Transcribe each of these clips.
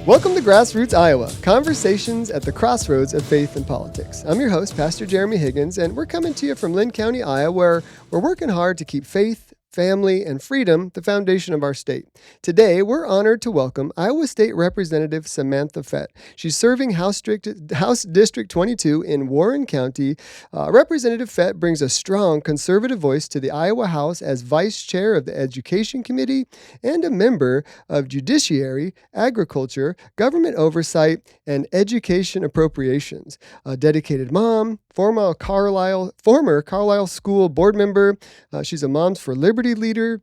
Welcome to Grassroots Iowa, conversations at the crossroads of faith and politics. I'm your host, Pastor Jeremy Higgins, and we're coming to you from Lynn County, Iowa, where we're working hard to keep faith, family, and freedom the foundation of our state. Today, we're honored to welcome Iowa State Representative Samantha Fett. She's serving House District 22 in Warren County. Representative Fett brings a strong conservative voice to the Iowa House as Vice Chair of the Education Committee and a member of Judiciary, Agriculture, Government Oversight, and Education Appropriations. A dedicated mom, former Carlisle School board member. She's a Moms for Liberty leader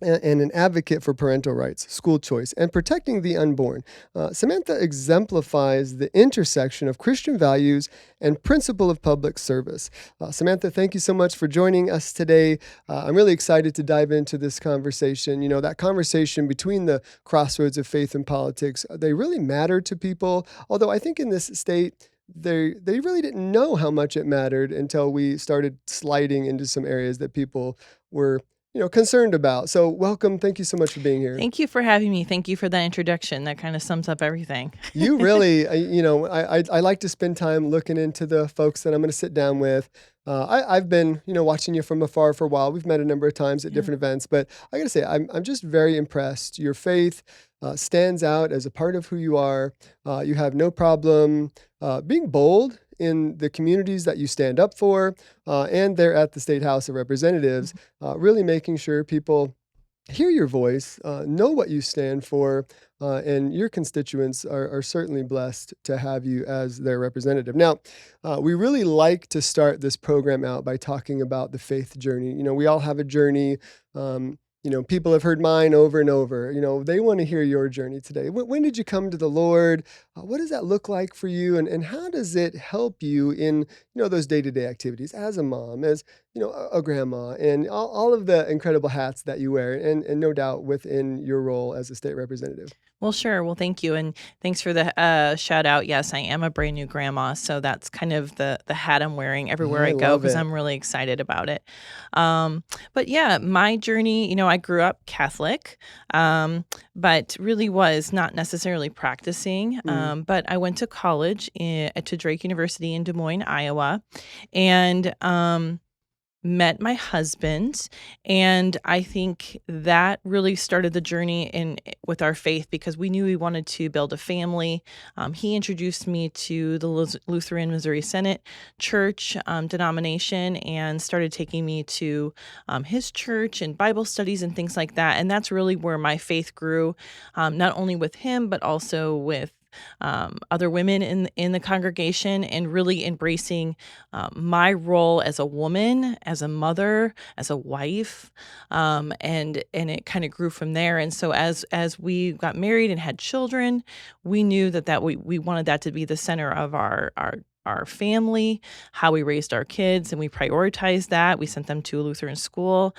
and an advocate for parental rights, school choice, and protecting the unborn. Samantha exemplifies the intersection of Christian values and principle of public service. Samantha, thank you so much for joining us today. I'm really excited to dive into this conversation. You know, that conversation between the crossroads of faith and politics, they really matter to people, although I think in this state, they really didn't know how much it mattered until we started sliding into some areas that people were concerned about. So welcome. Thank you so much for being here. Thank you for having me. Thank you for that introduction. That kind of sums up everything. You really, I like to spend time looking into the folks that I'm going to sit down with. I've been, watching you from afar for a while. We've met a number of times at different events, but I got to say, I'm just very impressed. Your faith stands out as a part of who you are. You have no problem being bold in the communities that you stand up for, and there at the State House of Representatives, really making sure people hear your voice, know what you stand for, and your constituents are certainly blessed to have you as their representative. Now, we really like to start this program out by talking about the faith journey. We all have a journey. People have heard mine over and over. They want to hear your journey today. When did you come to the Lord? What does that look like for you? And how does it help you in, those day-to-day activities as a mom, as, a grandma, and all of the incredible hats that you wear, and no doubt within your role as a state representative? Well, sure. Well, thank you. And thanks for the shout out. Yes, I am a brand new grandma. So that's kind of the hat I'm wearing everywhere I go because I'm really excited about it. But yeah, my journey, I grew up Catholic, but really was not necessarily practicing. But I went to college to Drake University in Des Moines, Iowa, and met my husband, and I think that really started the journey with our faith because we knew we wanted to build a family. He introduced me to the Lutheran Missouri Synod Church denomination and started taking me to his church and Bible studies and things like that. And that's really where my faith grew, not only with him, but also with other women in the congregation, and really embracing my role as a woman, as a mother, as a wife, and it kind of grew from there. And so as we got married and had children, we knew that we wanted that to be the center of our family, how we raised our kids, and we prioritized that. We sent them to a Lutheran school,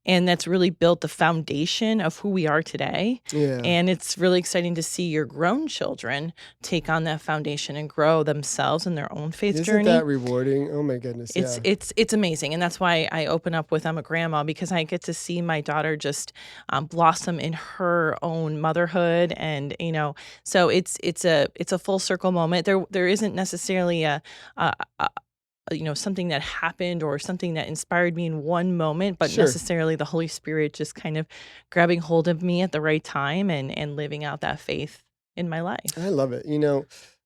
and that's really built the foundation of who we are today. Yeah. And it's really exciting to see your grown children take on that foundation and grow themselves in their own faith journey. Isn't that rewarding? Oh my goodness. It's amazing. And that's why I open up with I'm a grandma, because I get to see my daughter just blossom in her own motherhood. And, so it's a full circle moment. There isn't necessarily a something that happened or something that inspired me in one moment, but necessarily the Holy Spirit just kind of grabbing hold of me at the right time and living out that faith in my life. I love it.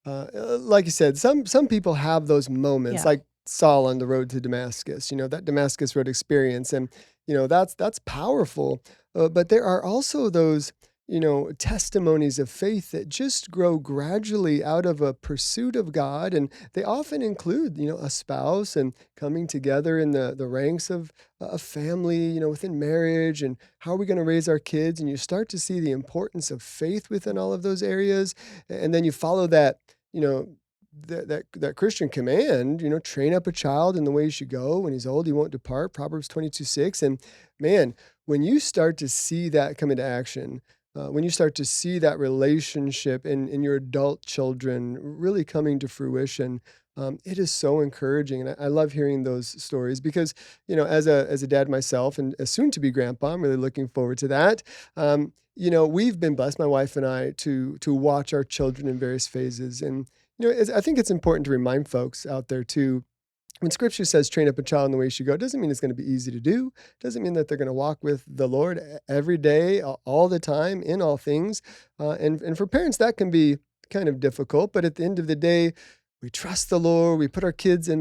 Like you said, some people have those moments, like Saul on the road to Damascus, that Damascus road experience. And, that's powerful. But there are also those testimonies of faith that just grow gradually out of a pursuit of God. And they often include, a spouse and coming together in the ranks of a family, within marriage, and how are we going to raise our kids? And you start to see the importance of faith within all of those areas. And then you follow that, that Christian command, train up a child in the way he should go. When he's old, he won't depart. Proverbs 22:6. And man, when you start to see that come into action, when you start to see that relationship in your adult children really coming to fruition, it is so encouraging. And I love hearing those stories because, as a dad myself and a soon-to-be grandpa, I'm really looking forward to that. we've been blessed, my wife and I, to watch our children in various phases. And, I think it's important to remind folks out there too, when scripture says train up a child in the way he should go, it doesn't mean it's going to be easy to do. It doesn't mean that they're going to walk with the Lord every day, all the time, in all things. And for parents, that can be kind of difficult. But at the end of the day, we trust the Lord. We put our kids in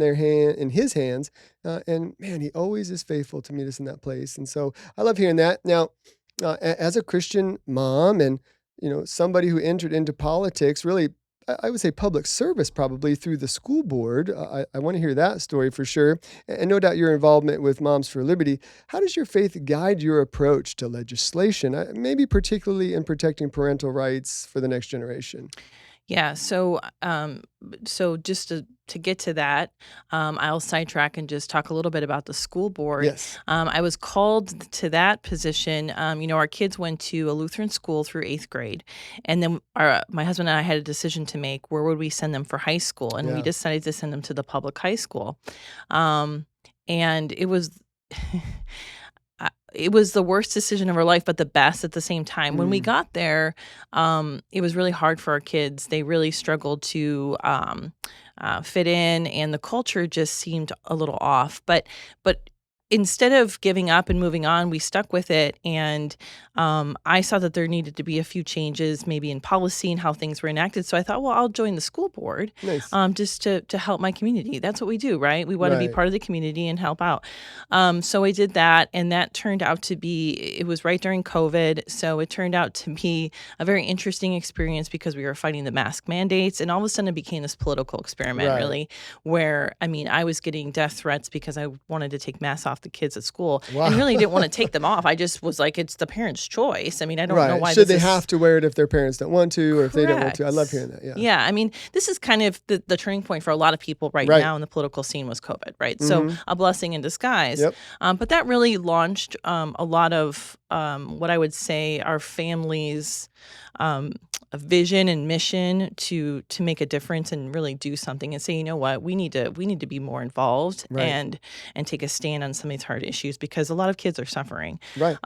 his hands. And man, he always is faithful to meet us in that place. And so I love hearing that. Now, as a Christian mom and, somebody who entered into politics, really, I would say public service probably through the school board. I want to hear that story for sure. And no doubt your involvement with Moms for Liberty. How does your faith guide your approach to legislation, maybe particularly in protecting parental rights for the next generation? Yeah. So just to get to that, I'll sidetrack and just talk a little bit about the school board. Yes. I was called to that position. Our kids went to a Lutheran school through 8th grade, and then my husband and I had a decision to make. Where would we send them for high school? And we Yeah. decided to send them to the public high school. And it was. It was the worst decision of our life, but the best at the same time. When we got there, it was really hard for our kids. They really struggled to fit in, and the culture just seemed a little off. But instead of giving up and moving on, we stuck with it. And I saw that there needed to be a few changes, maybe in policy and how things were enacted. So I thought, well, I'll join the school board Nice. just to help my community. That's what we do, right? We want to be Right. part of the community and help out. So I did that, and that turned out to be, it was right during COVID. So it turned out to be a very interesting experience because we were fighting the mask mandates. And all of a sudden it became this political experiment, Right. really, where, I was getting death threats because I wanted to take masks off the kids at school, Wow. and really didn't want to take them off. I just was like, it's the parents' choice. I don't know Right. why Should this they is. have to wear it if their parents don't want to, or if they don't want to? I love Correct. hearing that. Yeah. Yeah, this is kind of the turning point for a lot of people right Right. now in the political scene was COVID, right? So a blessing in disguise. Yep. But that really launched a lot of what I would say our family's vision and mission to make a difference and really do something and say, you know what, we need to be more involved. Right. and take a stand on some of these hard issues because a lot of kids are suffering. Right.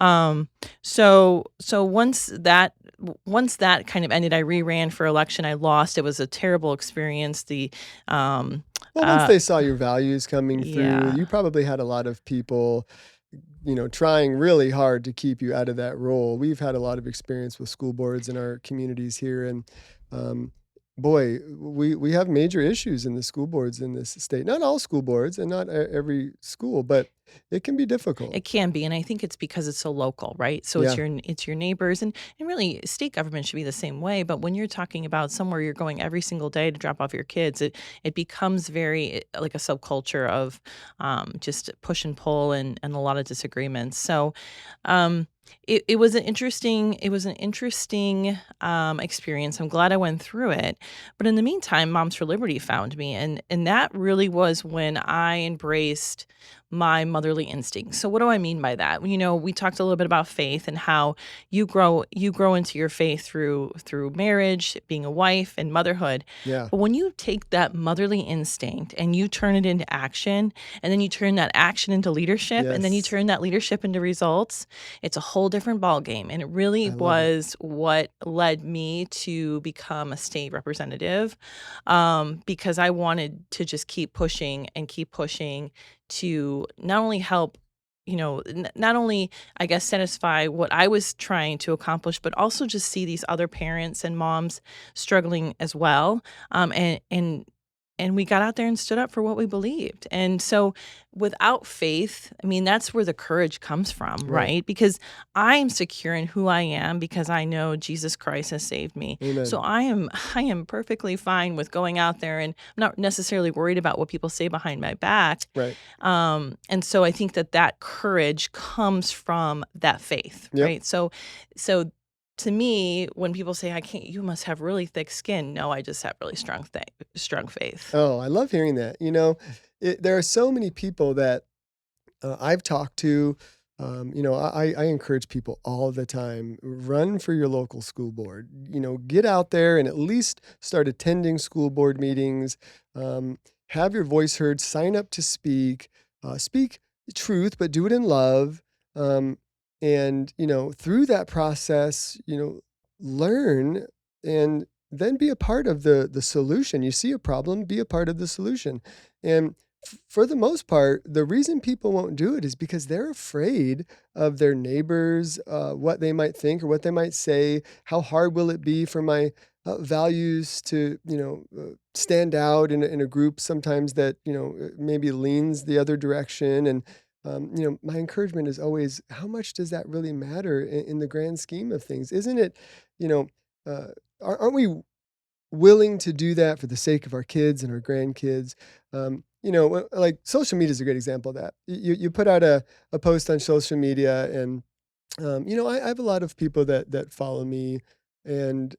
So once that kind of ended, I reran for election. I lost. It was a terrible experience. Well, once they saw your values coming through, Yeah. you probably had a lot of people, trying really hard to keep you out of that role. We've had a lot of experience with school boards in our communities here, and boy, we have major issues in the school boards in this state. Not all school boards and not every school, but it can be difficult. It can be, and I think it's because it's so local, right? So it's Yeah. your neighbors, and really state government should be the same way. But when you're talking about somewhere you're going every single day to drop off your kids, it becomes very like a subculture of just push and pull and a lot of disagreements. So it was an interesting experience. I'm glad I went through it. But in the meantime, Moms for Liberty found me, and that really was when I embraced my motherly instincts. So what do I mean by that? We talked a little bit about faith and how you grow into your faith through marriage, being a wife, and motherhood. Yeah. But when you take that motherly instinct and you turn it into action, and then you turn that action into leadership, and then you Yes. turn that leadership into results, it's a whole different ballgame. And it really I love it. was what led me to become a state representative, because I wanted to just keep pushing to not only help, not only, I guess, satisfy what I was trying to accomplish, but also just see these other parents and moms struggling as well. And we got out there and stood up for what we believed. And so without faith, that's where the courage comes from, Right. right? Because I am secure in who I am because I know Jesus Christ has saved me. Amen. So I am perfectly fine with going out there, and I'm not necessarily worried about what people say behind my back. Right. And so I think that courage comes from that faith, Yep. right? So to me, when people say, I can't, you must have really thick skin. No, I just have really strong faith. Oh, I love hearing that. There are so many people that I've talked to. I encourage people all the time, run for your local school board. Get out there and at least start attending school board meetings. Have your voice heard. Sign up to speak. Speak truth, but do it in love. And, through that process, learn and then be a part of the solution. You see a problem, be a part of the solution. And for the most part, the reason people won't do it is because they're afraid of their neighbors, what they might think or what they might say. How hard will it be for my values to, stand out in a group sometimes that, maybe leans the other direction. And, my encouragement is always, how much does that really matter in the grand scheme of things? Isn't it, you know, uh, aren't we willing to do that for the sake of our kids and our grandkids? Like social media is a great example of that. You put out a post on social media, and I have a lot of people that follow me, and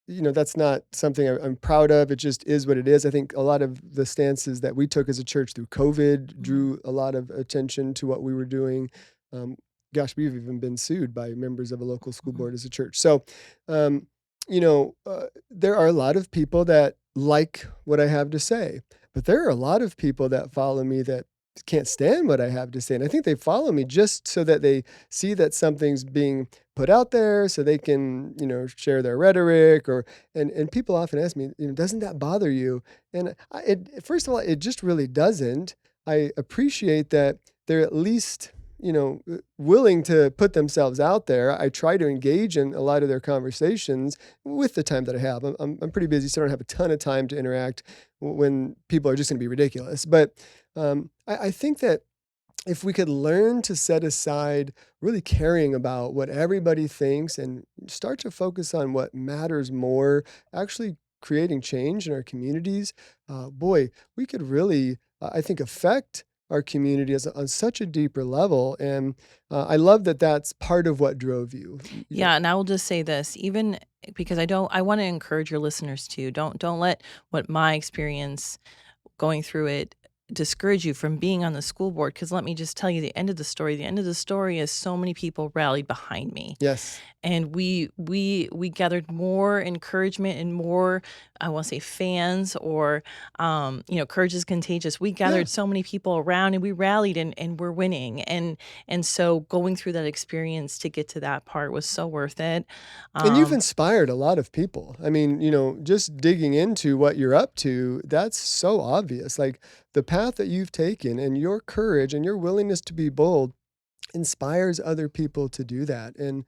that's not something I'm proud of. It just is what it is. I think a lot of the stances that we took as a church through COVID drew a lot of attention to what we were doing. Um, Gosh, we've even been sued by members of a local school board as a church. So, um, there are a lot of people that like what I have to say, but there are a lot of people that follow me that can't stand what I have to say. And I think they follow me just so that they see that something's being put out there so they can, share their rhetoric and people often ask me, doesn't that bother you? And first of all, it just really doesn't. I appreciate that they're at least, willing to put themselves out there. I try to engage in a lot of their conversations with the time that I have. I'm pretty busy, so I don't have a ton of time to interact when people are just going to be ridiculous. But I think that if we could learn to set aside really caring about what everybody thinks and start to focus on what matters more, actually creating change in our communities, boy, we could really, I think, affect our community on such a deeper level. And I love that that's part of what drove you. Yeah, and I will just say this, even because I want to encourage your listeners too. Don't let what my experience going through it discourage you from being on the school board, because let me just tell you the end of the story. The end of the story is so many people rallied behind me. Yes. And we gathered more encouragement and more, I want to say, fans, or courage is contagious. We gathered so many people around and we rallied, and we're winning. And so going through that experience to get to that part was so worth it. And you've inspired a lot of people. I mean, just digging into what you're up to, that's so obvious. Like the path that you've taken and your courage and your willingness to be bold inspires other people to do that. And,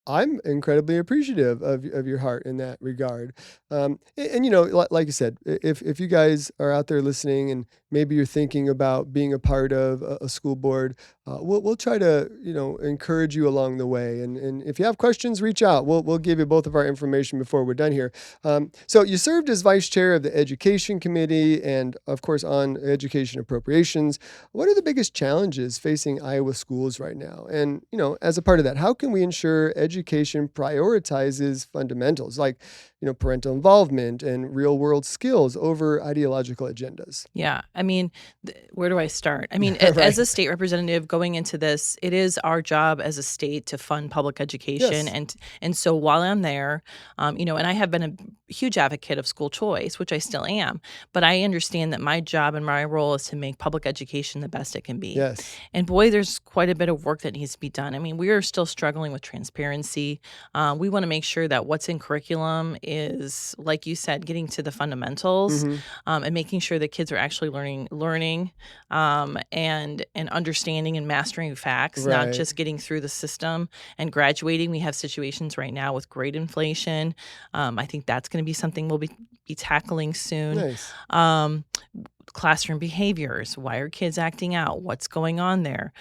I'm incredibly appreciative of your heart in that regard. Like you said, if you guys are out there listening and maybe you're thinking about being a part of a school board, we'll try to, encourage you along the way. And if you have questions, reach out. We'll give you both of our information before we're done here. So you served as vice chair of the education committee and of course on education appropriations. What are the biggest challenges facing Iowa schools right now? And, as a part of that, how can we ensure education prioritizes fundamentals like, parental involvement and real world skills over ideological agendas? Yeah. I mean, where do I start? I mean, Right. as a state representative going into this, it is our job as a state to fund public education. Yes. And so while I'm there, and I have been a huge advocate of school choice, which I still am, but I understand that my job and my role is to make public education the best it can be. Yes. And boy, there's quite a bit of work that needs to be done. I mean, we are still struggling with transparency. We want to make sure that what's in curriculum is, like you said, getting to the fundamentals, and making sure that kids are actually learning, and understanding and mastering facts, not Right. just getting through the system and graduating. We have situations right now with grade inflation. I think that's going to be something we'll be tackling soon. Nice. Classroom behaviors. Why are kids acting out? What's going on there?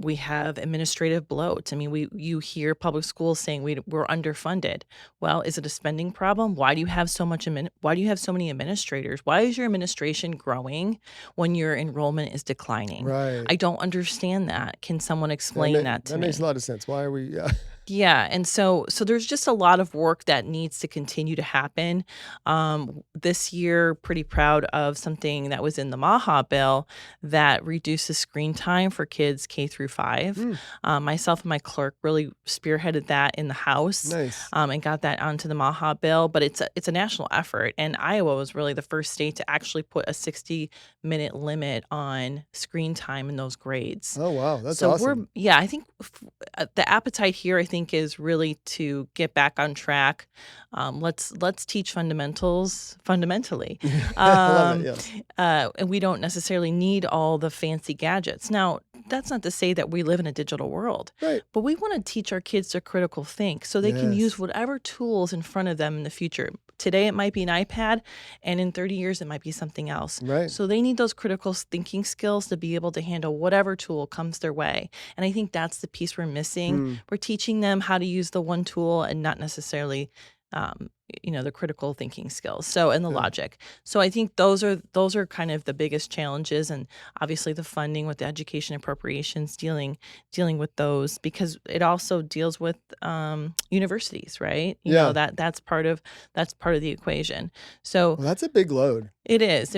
We have administrative bloat. I mean, you hear public schools saying we're underfunded. Well, is it a spending problem? Why do you have so many administrators? Why is your administration growing when your enrollment is declining? Right. I don't understand that. Can someone explain that to me? That makes a lot of sense. Why are we? Yeah, and so there's just a lot of work that needs to continue to happen. This year, pretty proud of something that was in the Maha bill that reduces screen time for kids K through 5. Mm, Myself and my clerk really spearheaded that in the House, nice. and got that onto the Maha bill. But it's a national effort, and Iowa was really the first state to actually put a 60-minute limit on screen time in those grades. Oh, wow. That's So we're awesome. yeah, I think the appetite here, I think, is really to get back on track. Let's teach fundamentals fundamentally, I love it. um, Yes. and we don't necessarily need all the fancy gadgets. Now, that's not to say that we live in a digital world, Right. but we want to teach our kids to critical think so they can use Yes. whatever tools in front of them in the future. Today it might be an iPad, and in 30 years it might be something else. Right. So they need those critical thinking skills to be able to handle whatever tool comes their way. And I think that's the piece we're missing. Hmm. We're teaching them how to use the one tool and not necessarily, um, the critical thinking skills. So and the Yeah. logic. So I think those are kind of the biggest challenges, and obviously the funding with the education appropriations, dealing with those because it also deals with universities, right? Yeah. That's part of the equation. So Well, that's a big load. it is.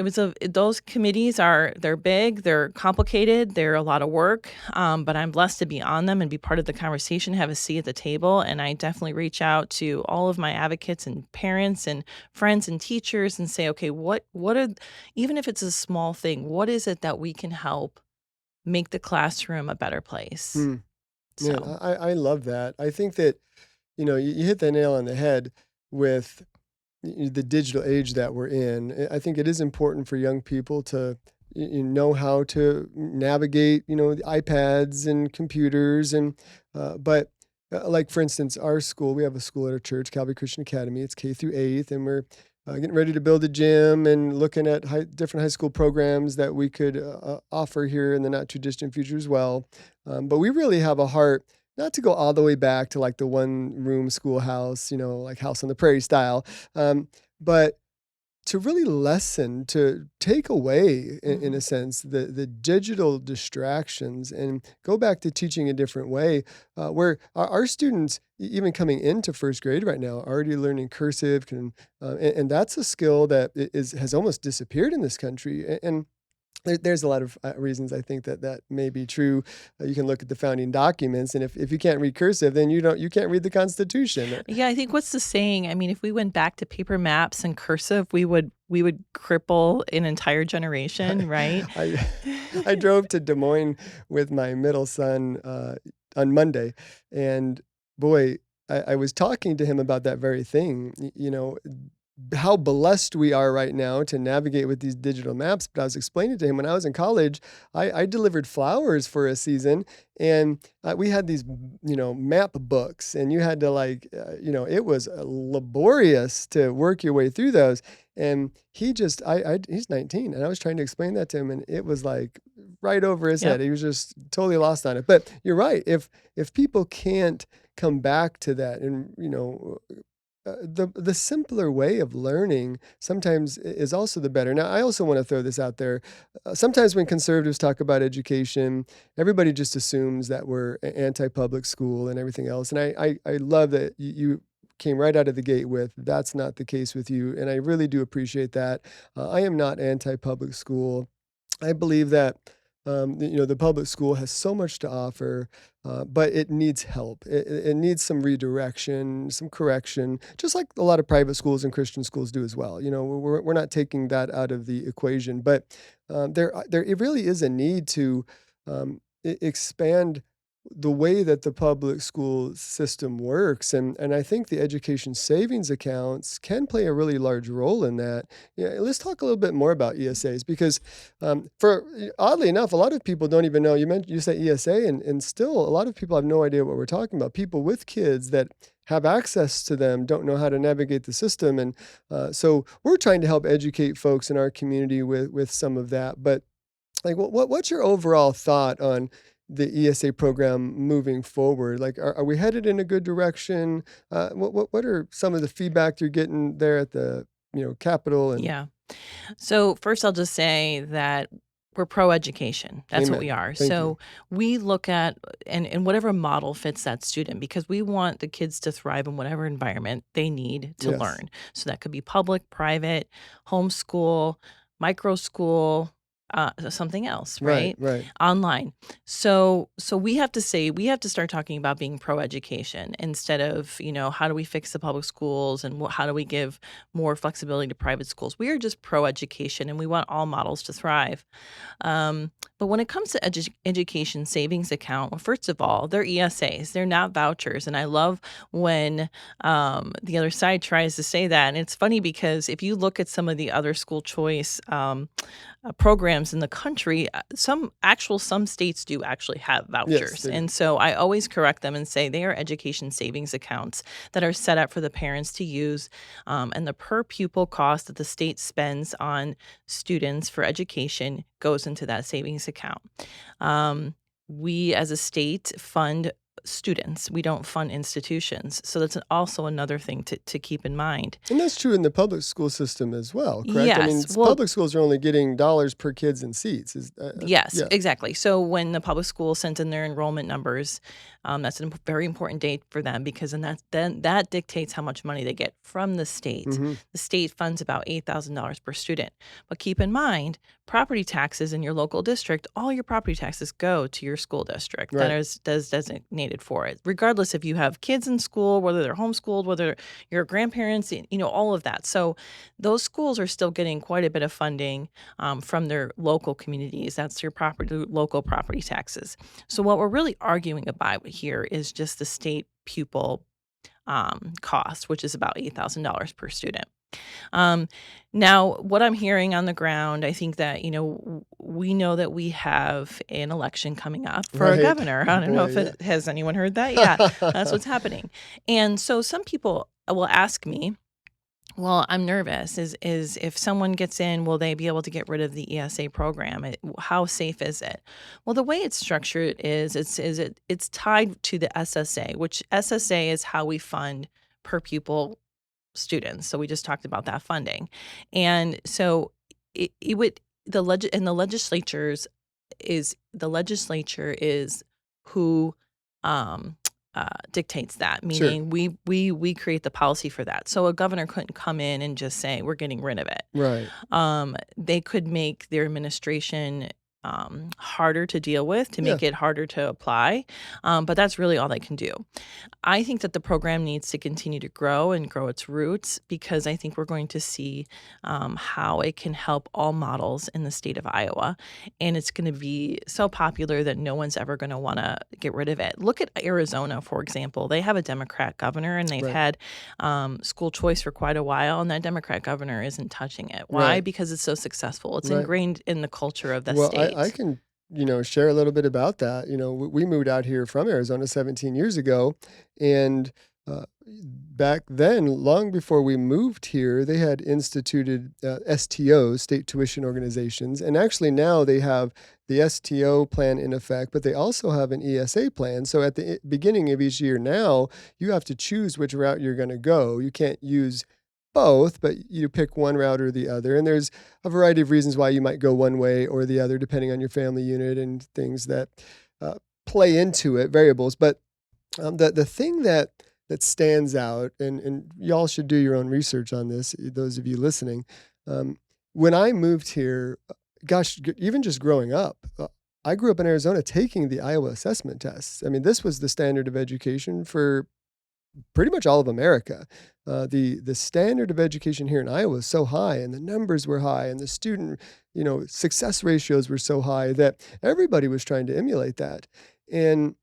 Those committees they're big, they're complicated, they're a lot of work. But I'm blessed to be on them and be part of the conversation, have a seat at the table. And I definitely reach out to all of my advocates and parents and friends and teachers and say, okay, what are even if it's a small thing, what is it that we can help make the classroom a better place? Hmm. Man, So I love that. I think that, you hit the nail on the head with the digital age that we're in. I think it is important for young people to know how to navigate, the iPads and computers but like for instance, our school, we have a school at our church, Calvary Christian Academy. It's K through 8th, and we're getting ready to build a gym and looking at different high school programs that we could offer here in the not too distant future as well. But we really have a heart not to go all the way back to like the one room schoolhouse, like House on the Prairie style, but to really lessen, to take away, in a mhm. sense, the digital distractions and go back to teaching a different way, where our students, even coming into first grade right now, are already learning cursive, and that's a skill that has almost disappeared in this country. And there's a lot of reasons I think that may be true. You can look at the founding documents, and if you can't read cursive, then you can't read the Constitution. Yeah, I think what's the saying? I mean, if we went back to paper maps and cursive, we would cripple an entire generation, right? I I drove to Des Moines with my middle son on Monday, and boy, I was talking to him about that very thing. How blessed we are right now to navigate with these digital maps. But I was explaining to him when I was in college, I delivered flowers for a season, and we had these, map books, and you had to it was laborious to work your way through those. And he's 19, and I was trying to explain that to him, and it was like right over his head. Yep. He was just totally lost on it. But you're right. If people can't come back to that, and the simpler way of learning sometimes is also the better. Now, I also want to throw this out there. Sometimes when conservatives talk about education, everybody just assumes that we're anti-public school and everything else. And I love that you came right out of the gate with that's not the case with you, and I really do appreciate that. I am not anti-public school. I believe that the public school has so much to offer, but it needs help. It needs some redirection, some correction, just like a lot of private schools and Christian schools do as well. We're not taking that out of the equation, but there it really is a need to expand the way that the public school system works, and I think the education savings accounts can play a really large role in that. Yeah, let's talk a little bit more about ESAs because for oddly enough, a lot of people don't even know. You say ESA, and still a lot of people have no idea what we're talking about. People with kids that have access to them don't know how to navigate the system, and so we're trying to help educate folks in our community with some of that. But like, what's your overall thought on the ESA program moving forward? Like, are we headed in a good direction? What are some of the feedback you're getting there at the Capitol and Yeah. So first, I'll just say that we're pro-education. That's what we Amen. are. Thank you. So we look at and whatever model fits that student, because we want the kids to thrive in whatever environment they need to Yes. learn. So that could be public, private, homeschool, micro school, something else, Right, right? right. Online. So we have to start talking about being pro-education instead of, how do we fix the public schools and how do we give more flexibility to private schools? We are just pro-education, and we want all models to thrive. But when it comes to education savings account, well, first of all, they're ESAs. They're not vouchers. And I love when the other side tries to say that. And it's funny because if you look at some of the other school choice programs in the country, some states do actually have Yes, vouchers. they do. And so I always correct them and say they are education savings accounts that are set up for the parents to use. And the per pupil cost that the state spends on students for education goes into that savings account. We as a state fund students. We don't fund institutions. So that's also another thing to keep in mind. And that's true in the public school system as well, correct? I mean, Yes. Well, public schools are only getting dollars per kids and seats. yes, Yeah, exactly. So when the public school sent in their enrollment numbers, that's a very important date for them, because then that dictates how much money they get from the state. hmm The state funds about $8,000 per student. But keep in mind, property taxes in your local district, all your property taxes go to your school district that right. is designated for it, regardless if you have kids in school, whether they're homeschooled, whether your grandparents, all of that. So those schools are still getting quite a bit of funding from their local communities. That's your local property taxes. So what we're really arguing about here is just the state pupil cost, which is about $8,000 per student. Um, Now, what I'm hearing on the ground, I think that, we know that we have an election coming up for a Right. governor. Oh I don't know boy, if yeah. has anyone heard that? Yeah, that's what's happening. And so some people will ask me, well, I'm nervous. Is if someone gets in, will they be able to get rid of the ESA program? How safe is it? Well, the way it's structured it's tied to the SSA, which SSA is how we fund per pupil students. So we just talked about that funding, and so it would the legislature is who um, dictates that. Sure. Meaning we create the policy for that. So a governor couldn't come in and just say we're getting rid of it. Right. They could make their administration harder to deal with, to Yeah. make it harder to apply, but that's really all they can do. I think that the program needs to continue to grow and grow its roots, because I think we're going to see how it can help all models in the state of Iowa. And it's going to be so popular that no one's ever going to want to get rid of it. Look at Arizona, for example. They have a Democrat governor, and they've Right. had school choice for quite a while, and that Democrat governor isn't touching it. Why? Right. Because it's so successful. It's Right. ingrained in the culture of the Well, state. I can, share a little bit about that. We moved out here from Arizona 17 years ago, and back then, long before we moved here, they had instituted STOs, state tuition organizations, and actually now they have the STO plan in effect, but they also have an ESA plan. So at the beginning of each year now, you have to choose which route you're going to go. You can't use both, but you pick one route or the other. And there's a variety of reasons why you might go one way or the other, depending on your family unit and things that uh, play into it, variables. But the thing that stands out, and y'all should do your own research on this, those of you listening. When I moved here, gosh, even just growing up, I grew up in Arizona taking the Iowa assessment tests. I mean, this was the standard of education for pretty much all of America. The standard of education here in Iowa is so high, and the numbers were high, and the student success ratios were so high that everybody was trying to emulate that. And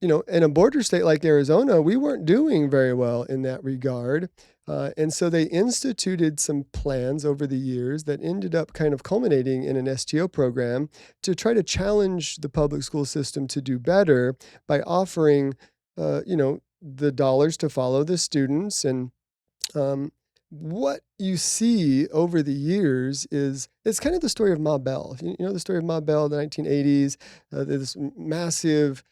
in a border state like Arizona, we weren't doing very well in that regard. And so they instituted some plans over the years that ended up kind of culminating in an STO program to try to challenge the public school system to do better by offering, the dollars to follow the students. And what you see over the years is it's kind of the story of Ma Bell. You know the story of Ma Bell in the 1980s, this massive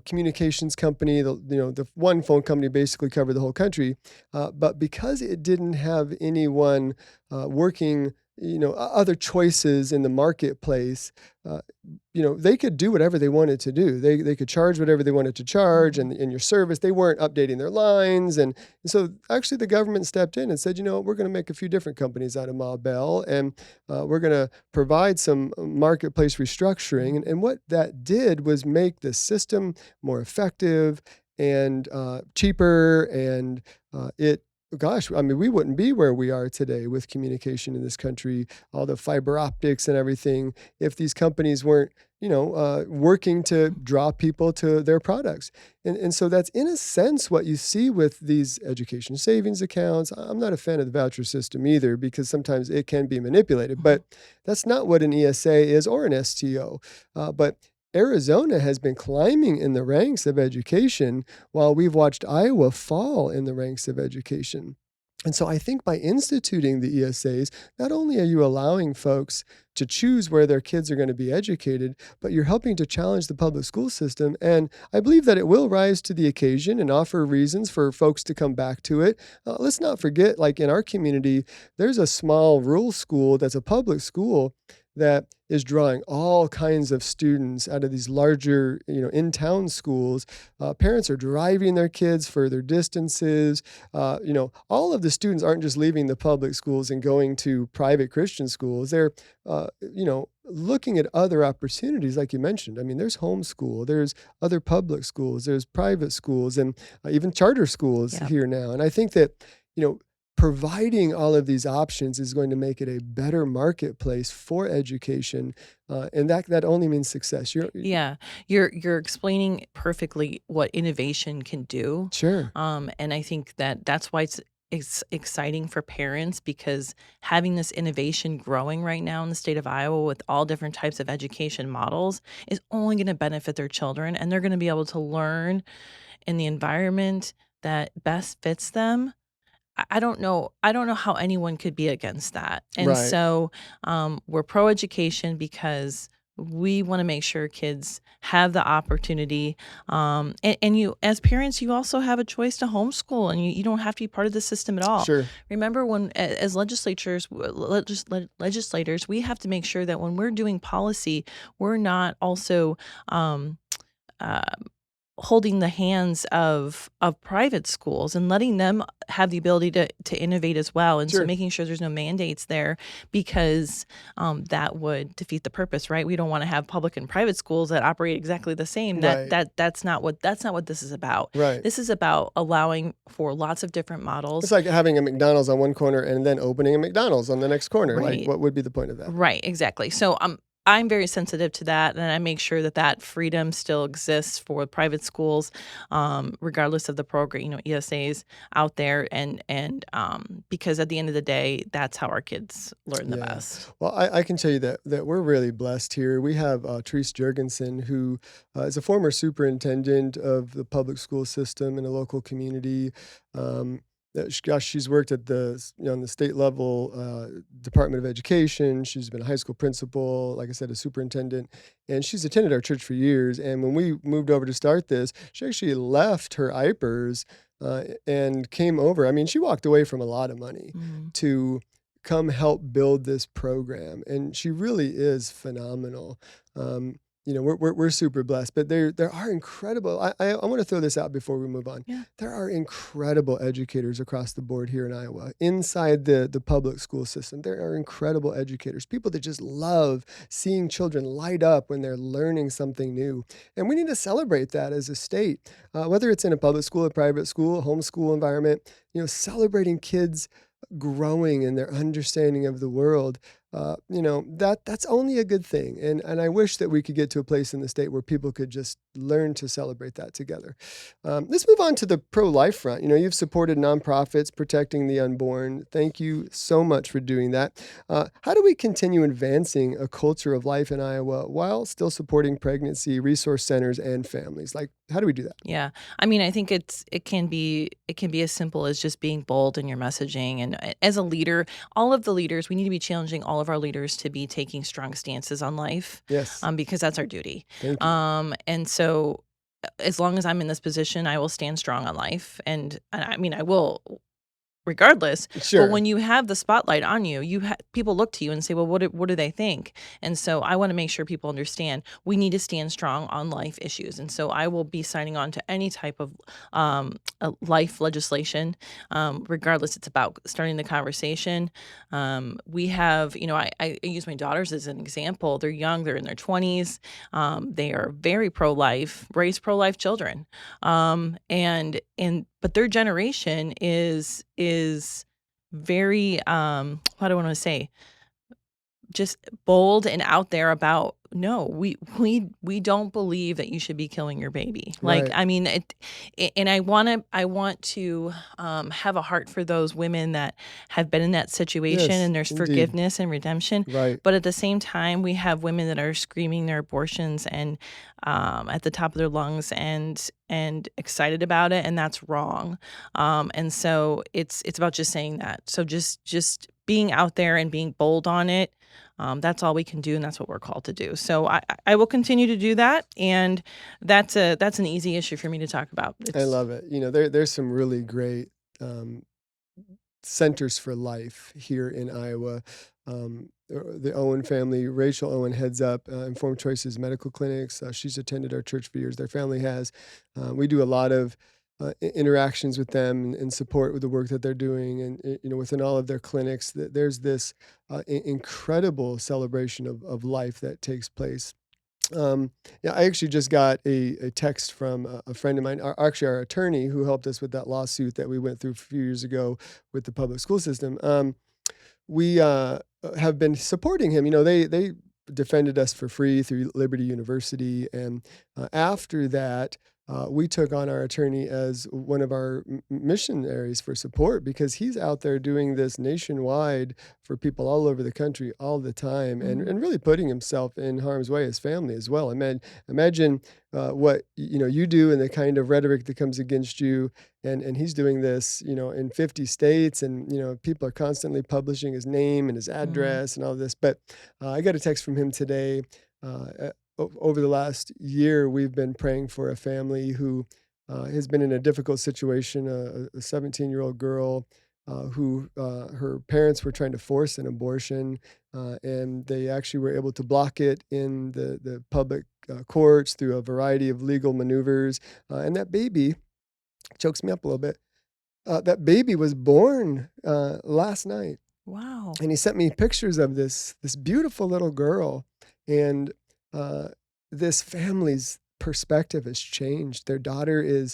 communications company, the one phone company basically covered the whole country. But because it didn't have anyone working other choices in the marketplace, uh, they could do whatever they wanted to do. They could charge whatever they wanted to charge, Mhm. and in your service, they weren't updating their lines, and so actually the government stepped in and said, we're going to make a few different companies out of Ma Bell, and we're going to provide some marketplace restructuring, and what that did was make the system more effective and cheaper, and it. Gosh, I mean, we wouldn't be where we are today with communication in this country, all the fiber optics and everything, if these companies weren't, working to draw people to their products. And so that's in a sense what you see with these education savings accounts. I'm not a fan of the voucher system either because sometimes it can be manipulated, Mhm. but that's not what an ESA is or an STO. But Arizona has been climbing in the ranks of education while we've watched Iowa fall in the ranks of education. And so I think by instituting the ESAs, not only are you allowing folks to choose where their kids are going to be educated, but you're helping to challenge the public school system. And I believe that it will rise to the occasion and offer reasons for folks to come back to it. Let's not forget, like in our community, there's a small rural school that's a public school that is drawing all kinds of students out of these larger, in-town schools. Parents are driving their kids further distances. All of the students aren't just leaving the public schools and going to private Christian schools. They're, looking at other opportunities, like you mentioned. I mean, there's homeschool, there's other public schools, there's private schools, and even charter schools Yep. here now. And I think that, you know, providing all of these options is going to make it a better marketplace for education, and that only means success. Yeah, you're explaining perfectly what innovation can do, Sure, and I think that that's why it's exciting for parents because having this innovation growing right now in the state of Iowa with all different types of education models is only going to benefit their children, and they're going to be able to learn in the environment that best fits them. I don't know how anyone could be against that. And right. so, we're pro education because we wanna make sure kids have the opportunity, and you as parents, you also have a choice to homeschool, and you don't have to be part of the system at all. Sure, Remember when as legislators, we have to make sure that when we're doing policy, we're not also, uh holding the hands of private schools and letting them have the ability to innovate as well, and so sure, making sure there's no mandates there because, that would defeat the purpose, right? We don't wanna have public and private schools that operate exactly the same. right, That's not what this is about. right. This is about allowing for lots of different It's models. like having a McDonald's on one corner and then opening a McDonald's on the next corner. Like, Right. what would be the point of that? Right, exactly. So, I'm very sensitive to that, and I make sure that that freedom still exists for private schools, regardless of the program, ESAs out there, and because at the end of the day, that's how our kids learn the Yeah. best. Well, I can tell you that we're really blessed here. We have Therese Jurgensen, who is a former superintendent of the public school system in a local community. Gosh, she's worked at on the state level Department of Education. She's been a high school principal, like I said, a superintendent, and she's attended our church for years. And when we moved over to start this, she actually left her IPERS and came over. I mean, she walked away from a lot of money Mhm. to come help build this program, and she really is phenomenal. We're super blessed, but there are incredible. I want to throw this out before we move on. Yeah. There are incredible educators across the board here in Iowa, inside the public school system. There are incredible educators, people that just love seeing children light up when they're learning something new, and we need to celebrate that as a state, whether it's in a public school, a private school, a homeschool environment. Celebrating kids growing in their understanding of the world, that's only a good thing. And I wish that we could get to a place in the state where people could just learn to celebrate that together. Let's move on to the pro-life front. You've supported nonprofits protecting the unborn. Thank you so much for doing that. How do we continue advancing a culture of life in Iowa while still supporting pregnancy resource centers and families? Like, how do we do that? Yeah. I mean, I think it can be as simple as just being bold in your messaging, and as a leader, all of the leaders, we need to be challenging all of our leaders to be taking strong stances on life, Yes, because that's our duty. thank you. And so as long as I'm in this position, I will stand strong on life, and I mean, I will. regardless. Sure. But when you have the spotlight on you, people look to you and say, well, what do they think? And so I want to make sure people understand we need to stand strong on life issues. And so I will be signing on to any type of life legislation, regardless. It's about starting the conversation. We have, I use my daughters as an example. They're young, they're in their 20s. They are very pro-life, raised pro-life children. But their generation is very, what do I want to say? Just bold and out there about, no, we don't believe that you should be killing your baby. Like, Right. I mean, and I want to have a heart for those women that have been in that situation, Yes, and there's indeed. forgiveness and redemption. Right. But at the same time, we have women that are screaming their abortions and at the top of their lungs and excited about it, and that's wrong. And so it's about just saying that. So just being out there and being bold on it. That's all we can do, and that's what we're called to do. So I will continue to do that, and that's an easy issue for me to talk about. I love it. There's some really great centers for life here in Iowa. The Owen family, Rachel Owen heads up Informed Choices Medical Clinics. She's attended our church for years. Their family has. We do a lot of interactions with them and support with the work that they're doing. And, within all of their clinics, there's this incredible celebration of life that takes place. Yeah, I actually just got a text from a friend of mine, our attorney who helped us with that lawsuit that we went through a few years ago with the public school system. We have been supporting him. They defended us for free through Liberty University. And after that, we took on our attorney as one of our missionaries for support, because he's out there doing this nationwide for people all over the country all the time, and really putting himself in harm's way, his family as well. Imagine what you do and the kind of rhetoric that comes against you, and he's doing this in 50 states, and people are constantly publishing his name and his address and all this. But I got a text from him today. Over the last year, we've been praying for a family who has been in a difficult situation, a 17-year-old girl who her parents were trying to force an abortion, and they actually were able to block it in the public courts through a variety of legal maneuvers. And that baby chokes me up a little bit. That baby was born last night. Wow. And he sent me pictures of this beautiful little girl. And this family's perspective has changed. Their daughter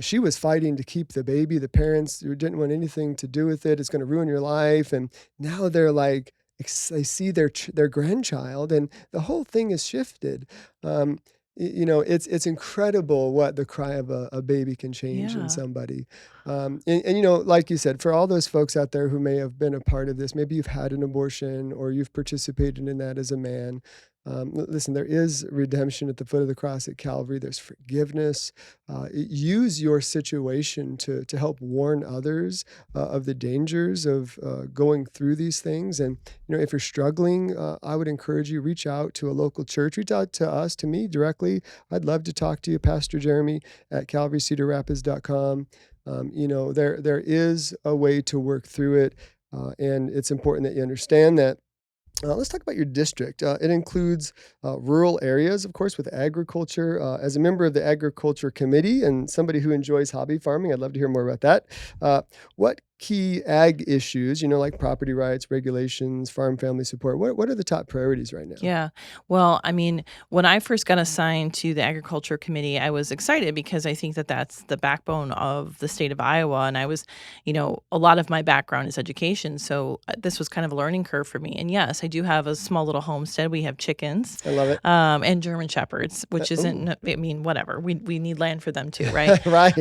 she was fighting to keep the baby. The parents didn't want anything to do with it. It's going to ruin your life. And now they're like, they see their grandchild, and the whole thing is shifted. It's incredible what the cry of a baby can change in somebody. And like you said, for all those folks out there who may have been a part of this, maybe you've had an abortion or you've participated in that as a man. Listen, there is redemption at the foot of the cross at Calvary. There's forgiveness. Use your situation to help warn others of the dangers of going through these things. And, if you're struggling, I would encourage you, reach out to a local church. Reach out to us, to me directly. I'd love to talk to you, Pastor Jeremy at CalvaryCedarRapids.com. There is a way to work through it. And it's important that you understand that. Let's talk about your district. It includes rural areas, of course, with agriculture. As a member of the Agriculture Committee and somebody who enjoys hobby farming, I'd love to hear more about that. What key ag issues, like property rights, regulations, farm family support, what are the top priorities right now? Yeah. Well, I mean, when I first got assigned to the Agriculture Committee, I was excited because I think that that's the backbone of the state of Iowa. And I was, a lot of my background is education. So this was kind of a learning curve for me. And yes, I do have a small little homestead. We have chickens. I love it. And German Shepherds, which isn't, whatever. We need land for them too, right? Right.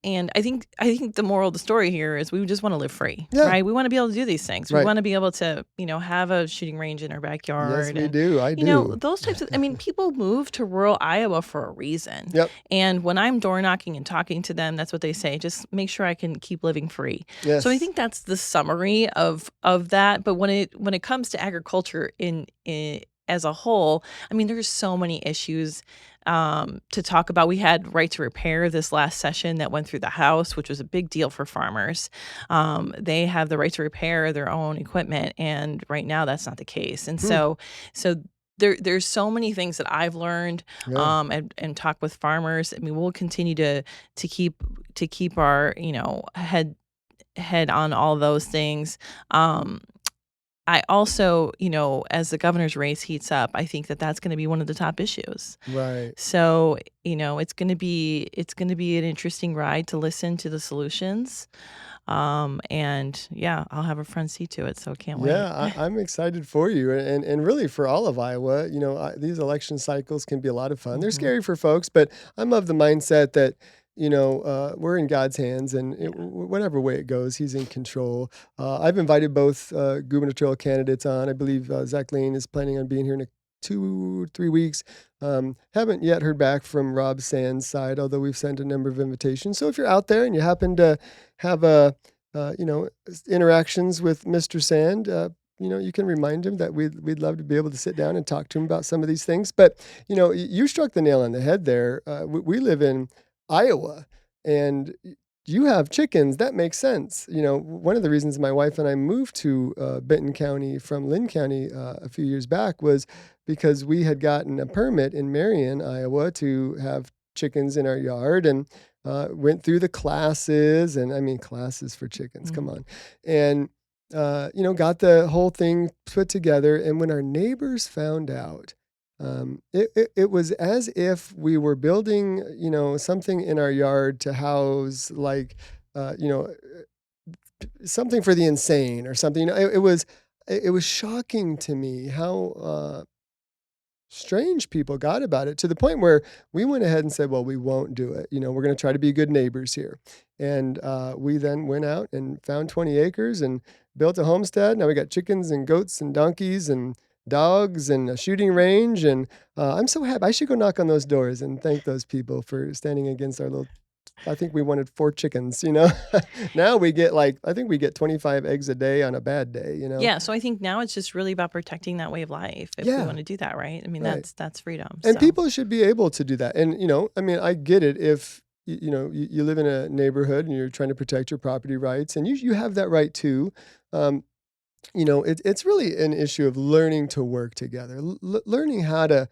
And I think the moral of the story here is we just want to live free, Yeah. right? We want to be able to do these things. Right. We want to be able to, have a shooting range in our backyard. Yes, we do. I do. Those types of, people move to rural Iowa for a reason. Yep. And when I'm door knocking and talking to them, that's what they say. Just make sure I can keep living free. Yes. So I think that's the summary of that. But when it comes to agriculture in as a whole, I mean, there's so many issues to talk about. We had right to repair this last session that went through the House, which was a big deal for farmers. They have the right to repair their own equipment, and right now that's not the case. And Hmm. so there's so many things that I've learned Yeah. and talk with farmers. I mean, we'll continue to keep our head on all those things. I also, as the governor's race heats up, I think that that's going to be one of the top issues. Right. So, it's going to be an interesting ride to listen to the solutions. And yeah, I'll have a front seat to it, so can't wait. Yeah, I'm excited for you, and really for all of Iowa. These election cycles can be a lot of fun. They're Mhm. scary for folks, but I'm of the mindset that we're in God's hands, and whatever way it goes, He's in control. I've invited both gubernatorial candidates on. I believe Zach Lane is planning on being here in 2, 3 weeks. Haven't yet heard back from Rob Sand's side, although we've sent a number of invitations. So if you're out there and you happen to have interactions with Mr. Sand, you can remind him that we'd love to be able to sit down and talk to him about some of these things. But you struck the nail on the head there. We live in Iowa, and you have chickens. That makes sense. One of the reasons my wife and I moved to Benton County from Lynn County a few years back was because we had gotten a permit in Marion, Iowa, to have chickens in our yard, and went through the classes, and I mean classes for chickens, come Mhm. on. And, got the whole thing put together. And when our neighbors found out, it was as if we were building, something in our yard to house like, uh, you know, something for the insane or something. It was shocking to me how strange people got about it, to the point where we went ahead and said, well, we won't do it. We're going to try to be good neighbors here. And we then went out and found 20 acres and built a homestead. Now we got chickens and goats and donkeys and dogs and a shooting range. And I'm so happy. I should go knock on those doors and thank those people for standing against our little. I think we wanted 4 chickens. Now I think we get 25 eggs a day on a bad day. Yeah, so I think now it's just really about protecting that way of life if we Yeah, wanna do that, right? I mean, right. that's freedom, And so. people should be able to do that. And, I mean, I get it if, you live in a neighborhood and you're trying to protect your property rights, and you have that right too. Um, it's really an issue of learning to work together, learning how to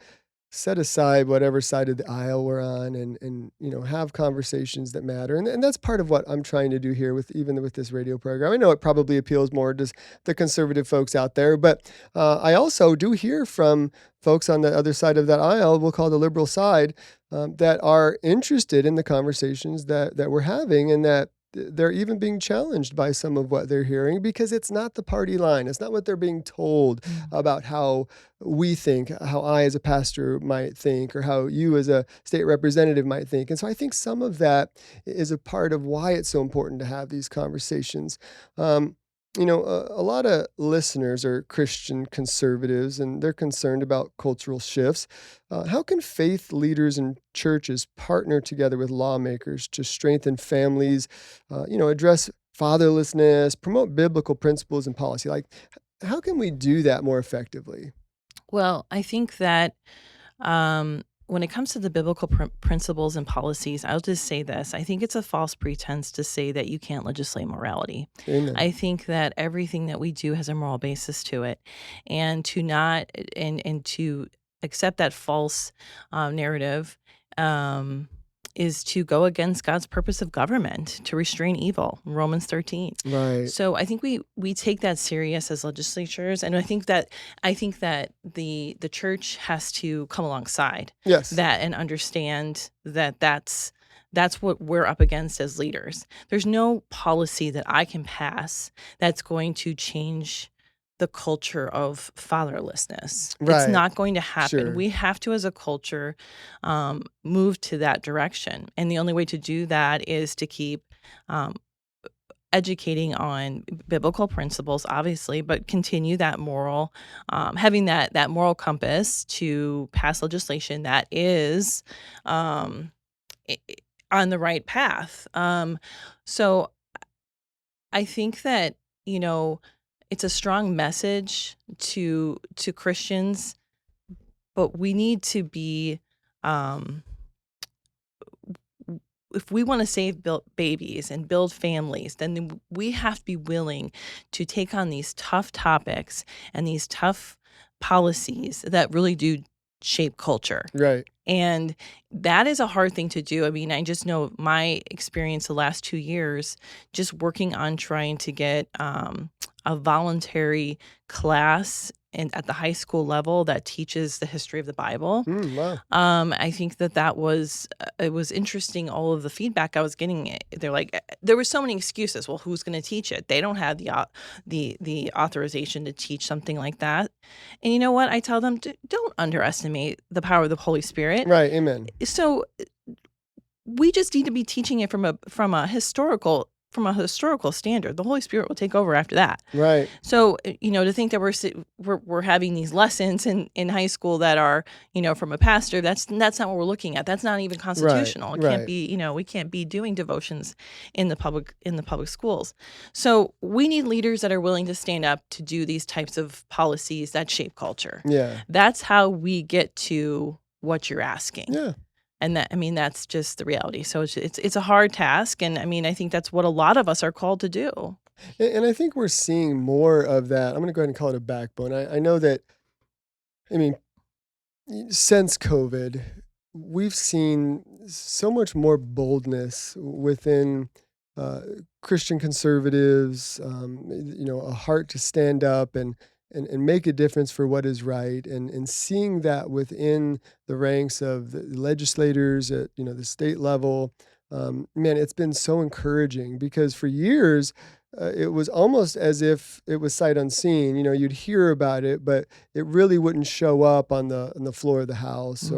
set aside whatever side of the aisle we're on, and have conversations that matter. And that's part of what I'm trying to do here with this radio program. I know it probably appeals more to the conservative folks out there, but I also do hear from folks on the other side of that aisle, we'll call the liberal side, that are interested in the conversations that we're having, and that they're even being challenged by some of what they're hearing, because it's not the party line. It's not what they're being told Mm. about how we think, how I as a pastor might think, or how you as a state representative might think. And so I think some of that is a part of why it's so important to have these conversations. A lot of listeners are Christian conservatives, and they're concerned about cultural shifts. How can faith leaders and churches partner together with lawmakers to strengthen families, address fatherlessness, promote biblical principles and policy? Like, how can we do that more effectively? Well, I think that, when it comes to the biblical principles and policies, I'll just say this. I think it's a false pretense to say that you can't legislate morality. Amen. I think that everything that we do has a moral basis to it, and to not and to accept that false narrative um, is to go against God's purpose of government to restrain evil. Romans 13. Right. So I think we take that serious as legislatures, and I think that the church has to come alongside Yes. that and understand that that's what we're up against as leaders. There's no policy that I can pass that's going to change the culture of fatherlessness. It's Right. not going to happen. Sure. We have to, as a culture, move to that direction, and the only way to do that is to keep um, educating on biblical principles, obviously, but continue that moral, having that moral compass to pass legislation that is um, i- i- on the right path. So I think that you know it's a strong message to Christians but we need to be, um, if we want to save babies and build families, then we have to be willing to take on these tough topics and these tough policies that really do shape culture. Right. And that is a hard thing to do. I mean, I just know my experience the last 2 years, just working on trying to get a voluntary class at the high school level that teaches the history of the Bible. Wow. I think that was it was interesting. All of the feedback I was getting, they're like, there were so many excuses. Well, who's going to teach it? They don't have the authorization to teach something like that. And you know what? I tell them, don't underestimate the power of the Holy Spirit. Right. Amen. So we just need to be teaching it from a historical standard. The Holy Spirit will take over after that. Right. So, to think that we're having these lessons in high school that are, from a pastor, that's not what we're looking at. That's not even constitutional. It can't be, we can't be doing devotions in the public schools. So we need leaders that are willing to stand up to do these types of policies that shape culture. Yeah. That's how we get to what you're asking. Yeah. And that's just the reality. So it's a hard task. And I think that's what a lot of us are called to do. And I think we're seeing more of that. I'm going to go ahead and call it a backbone. I know that, since COVID, we've seen so much more boldness within Christian conservatives, a heart to stand up and make a difference for what is right, and seeing that within the ranks of the legislators at the state level. Man, it's been so encouraging, because for years it was almost as if it was sight unseen. You'd hear about it, but it really wouldn't show up on the floor of the House.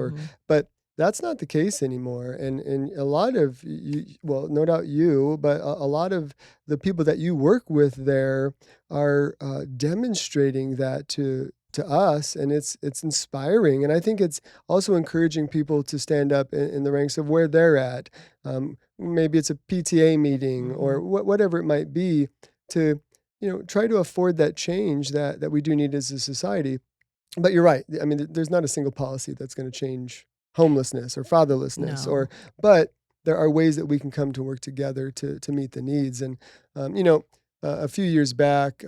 But that's not the case anymore. And a lot of you, well, no doubt you, but a lot of the people that you work with there are demonstrating that to us, and it's inspiring. And I think it's also encouraging people to stand up in the ranks of where they're at. Maybe it's a PTA meeting or whatever it might be, to try to afford that change that we do need as a society. But you're right. There's not a single policy that's going to change homelessness or fatherlessness, No. but there are ways that we can come to work together to meet the needs. And a few years back,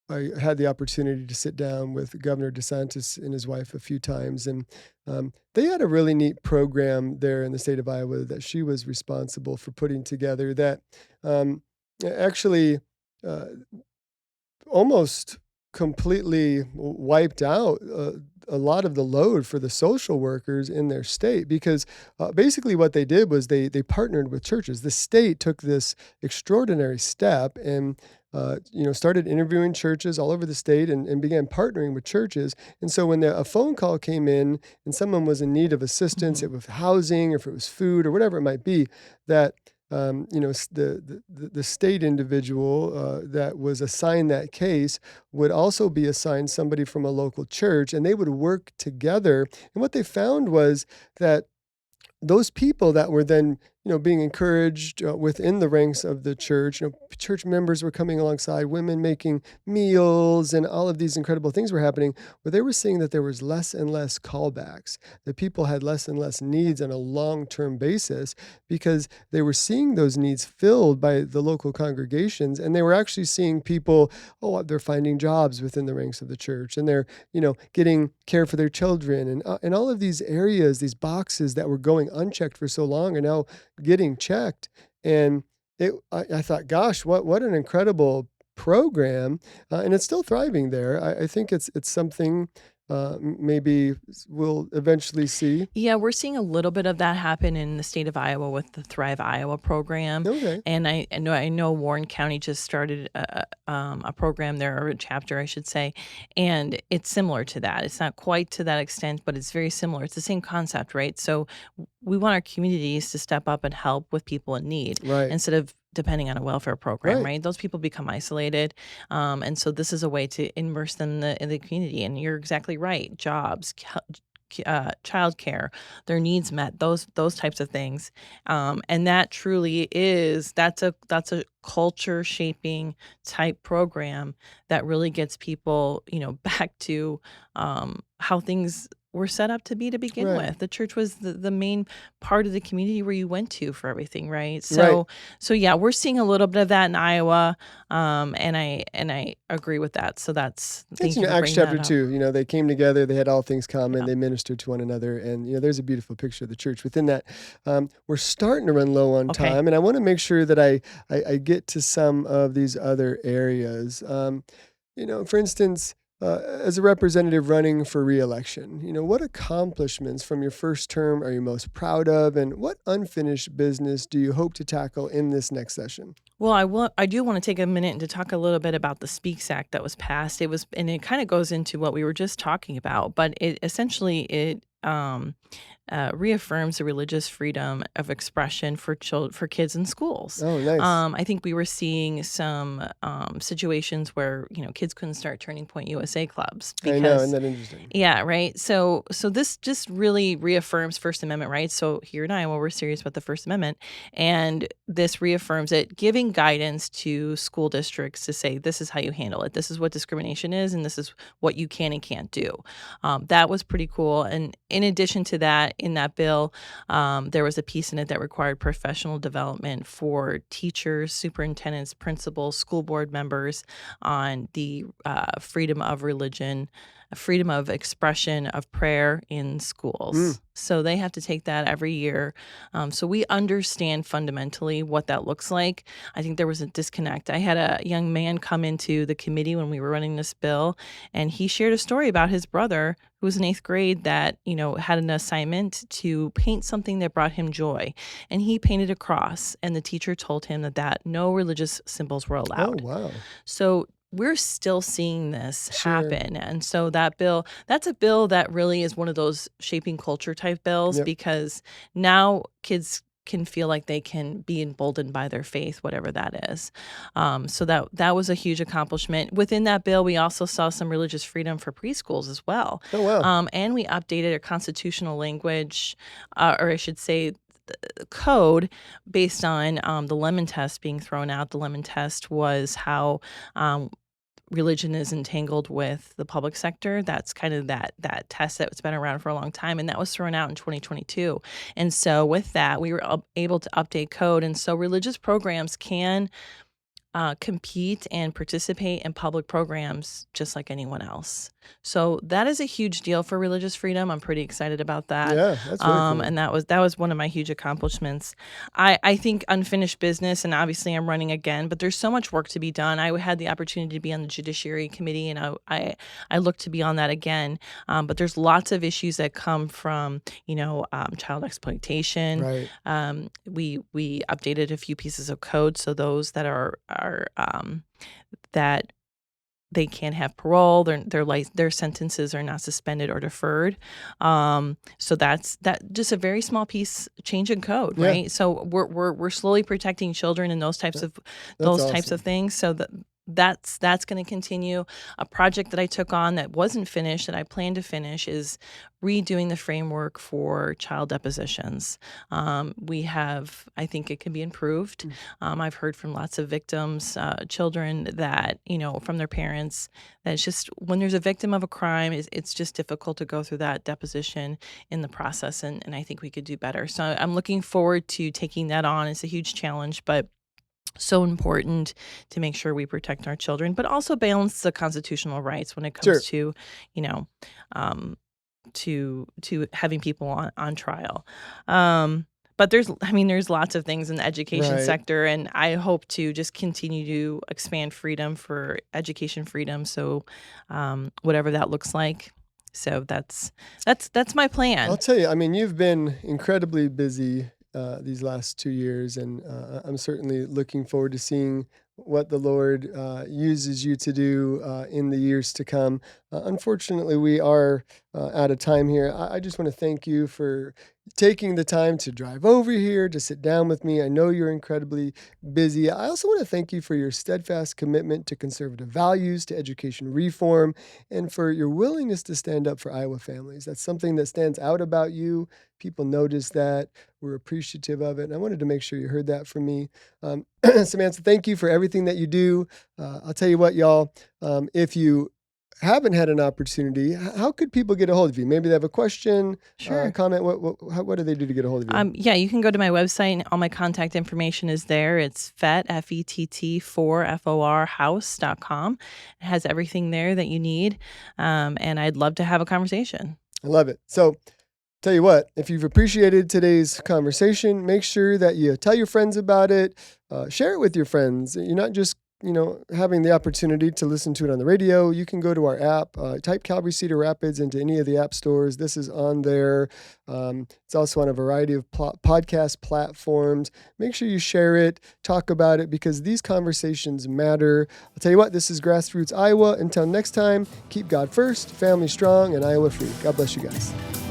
I had the opportunity to sit down with Governor DeSantis and his wife a few times, and they had a really neat program there in the state of Iowa that she was responsible for putting together that actually almost completely wiped out a lot of the load for the social workers in their state, because basically what they did was they partnered with churches. The state took this extraordinary step and started interviewing churches all over the state and began partnering with churches. And so when a phone call came in and someone was in need of assistance, it was housing, or if it was food or whatever it might be, that the state individual that was assigned that case would also be assigned somebody from a local church, and they would work together. And what they found was that those people that were then, being encouraged within the ranks of the church, church members were coming alongside, women making meals, and all of these incredible things were happening, where they were seeing that there was less and less callbacks, that people had less and less needs on a long-term basis, because they were seeing those needs filled by the local congregations, and they were actually seeing people, they're finding jobs within the ranks of the church, and they're, getting care for their children, and all of these areas, these boxes that were going unchecked for so long are now getting checked. And I thought, gosh, what an incredible program, and it's still thriving there. I think it's something maybe we'll eventually see. Yeah, we're seeing a little bit of that happen in the state of Iowa with the Thrive Iowa program. Okay. And I know Warren County just started a program there, or a chapter, I should say, and it's similar to that. It's not quite to that extent, but it's very similar. It's the same concept, right? So we want our communities to step up and help with people in need, Right. instead of depending on a welfare program, Right. right? Those people become isolated. And so this is a way to immerse them in the community. And you're exactly right. Jobs, childcare, their needs met, those types of things. And that truly that's a culture shaping type program that really gets people, back to how things were set up to be to begin Right. with. The church was the main part of the community where you went to for everything, right? Right. So yeah, we're seeing a little bit of that in Iowa, and I agree with that. So It's, thank you for Acts bringing that chapter up. 2, they came together, they had all things common, Yeah. they ministered to one another, and, there's a beautiful picture of the church within that. We're starting to run low on Okay. time, and I want to make sure that I get to some of these other areas. For instance, as a representative running for reelection, what accomplishments from your first term are you most proud of, and what unfinished business do you hope to tackle in this next session? Well, I do want to take a minute to talk a little bit about the Speaks Act that was passed. And it kind of goes into what we were just talking about, but it essentially reaffirms the religious freedom of expression for kids in schools. Oh, nice. I think we were seeing some situations where kids couldn't start Turning Point USA clubs I know, isn't because that interesting? yeah, right. So this just really reaffirms First Amendment rights. So here in Iowa, we're serious about the First Amendment, and this reaffirms it, giving guidance to school districts to say this is how you handle it. This is what discrimination is, and this is what you can and can't do. That was pretty cool. And in addition to that, in that bill, there was a piece in it that required professional development for teachers, superintendents, principals, school board members on the freedom of religion, freedom of expression of prayer in schools. So they have to take that every year. So we understand fundamentally what that looks like. I think there was a disconnect. I had a young man come into the committee when we were running this bill, and he shared a story about his brother who was in 8th grade that, had an assignment to paint something that brought him joy. And he painted a cross, and the teacher told him that no religious symbols were Oh, allowed. wow. So we're still seeing this Sure. happen. And so that's a bill that really is one of those shaping culture type bills, Yep. because now kids can feel like they can be emboldened by their faith, whatever that is. So that was a huge accomplishment. Within that bill, we also saw some religious freedom for preschools as well. Oh, wow. And we updated a constitutional language, or I should say, code based on the lemon test being thrown out. The lemon test was how religion is entangled with the public sector. That's kind of that test that's been around for a long time, and that was thrown out in 2022. And so with that, we were able to update code, and so religious programs can compete and participate in public programs just like anyone else. So that is a huge deal for religious freedom. I'm pretty excited about that. Yeah, that's really cool. And that was one of my huge accomplishments. I think unfinished business, and obviously I'm running again, but there's so much work to be done. I had the opportunity to be on the Judiciary Committee, and I look to be on that again. But there's lots of issues that come from child exploitation. Right. We updated a few pieces of code, so those that are that they can't have parole, their sentences are not suspended or deferred. So that's just a very small piece change in code, Yeah. right? So we're slowly protecting children and those types of Awesome. things. So that's going to continue. A project that I took on that wasn't finished, that I plan to finish, is redoing the framework for child depositions. I think it can be improved. I've heard from lots of victims, children that, from their parents, that it's just when there's a victim of a crime, it's just difficult to go through that deposition in the process. And I think we could do better. So I'm looking forward to taking that on. It's a huge challenge, but so important to make sure we protect our children, but also balance the constitutional rights when it Sure. comes to, to having people on trial. But there's lots of things in the education Right. sector, and I hope to just continue to expand freedom for education freedom. So, whatever that looks like. So that's my plan. I'll tell you, you've been incredibly busy these last 2 years, and I'm certainly looking forward to seeing what the Lord uses you to do in the years to come. Unfortunately, we are out of time here. I just want to thank you for taking the time to drive over here to sit down with me. I know you're incredibly busy. I also want to thank you for your steadfast commitment to conservative values, to education reform, and for your willingness to stand up for Iowa families. That's something that stands out about you. People notice that. We're appreciative of it. And I wanted to make sure you heard that from me. Samantha, thank you for everything that you do. I'll tell you what, y'all, if you haven't had an opportunity, how could people get a hold of you? Maybe they have a question, Sure. comment. What do they do to get a hold of you? Yeah, you can go to my website and all my contact information is there. It's Fett, Fett, 4 house.com. It has everything there that you need. And I'd love to have a conversation. I love it. So tell you what, if you've appreciated today's conversation, make sure that you tell your friends about it, share it with your friends. You're not just having the opportunity to listen to it on the radio. You can go to our app, type Calvary Cedar Rapids into any of the app stores. This is on there. It's also on a variety of podcast platforms. Make sure you share it, talk about it, because these conversations matter. I'll tell you what, this is Grassroots Iowa. Until next time, keep God first, family strong, and Iowa free. God bless you guys.